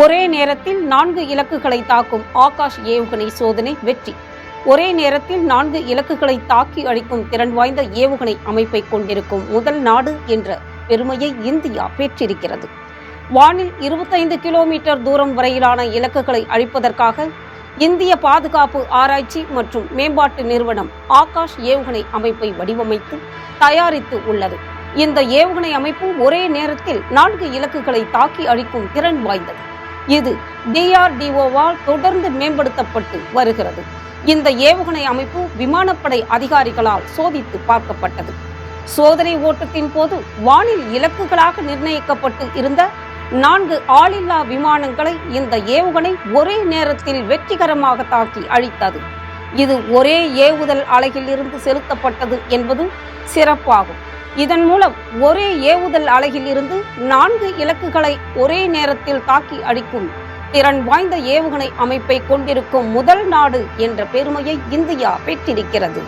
ஒரே நேரத்தில் 4 இலக்குகளை தாக்கும் ஆகாஷ் ஏவுகணை சோதனை வெற்றி. ஒரே நேரத்தில் 4 இலக்குகளை தாக்கி அழிக்கும் திறன் வாய்ந்த ஏவுகணை அமைப்பை கொண்டிருக்கும் முதல் நாடு என்ற பெருமையை இந்தியா பெற்றிருக்கிறது. வானில் 25 கிலோமீட்டர் தூரம் வரையிலான இலக்குகளை அழிப்பதற்காக இந்திய பாதுகாப்பு ஆராய்ச்சி மற்றும் மேம்பாட்டு நிறுவனம் ஆகாஷ் ஏவுகணை அமைப்பை வடிவமைத்து தயாரித்து உள்ளது. இந்த ஏவுகணை அமைப்பு ஒரே நேரத்தில் 4 இலக்குகளை தாக்கி அழிக்கும் திறன் வாய்ந்தது. இது DRDOவால் தொடர்ந்து மேம்படுத்தப்பட்டு வருகிறது. இந்த ஏவுகணை அமைப்பு விமானப்படை அதிகாரிகளால் சோதித்து பார்க்கப்பட்டது. சோதனை ஓட்டத்தின் போது வானில் இலக்குகளாக நிர்ணயிக்கப்பட்டு இருந்த 4 ஆளில்லா விமானங்களை இந்த ஏவுகணை ஒரே நேரத்தில் வெற்றிகரமாக தாக்கி அழித்தது. இது ஒரே ஏவுதல் அலகில் இருந்து செலுத்தப்பட்டது என்பது சிறப்பாகும். இதன் மூலம் ஒரே ஏவுதல் அலகில் இருந்து 4 இலக்குகளை ஒரே நேரத்தில் தாக்கி அழிக்கும் திறன் வாய்ந்த ஏவுகணை அமைப்பை கொண்டிருக்கும் முதல் நாடு என்ற பெருமையை இந்தியா பெற்றிருக்கிறது.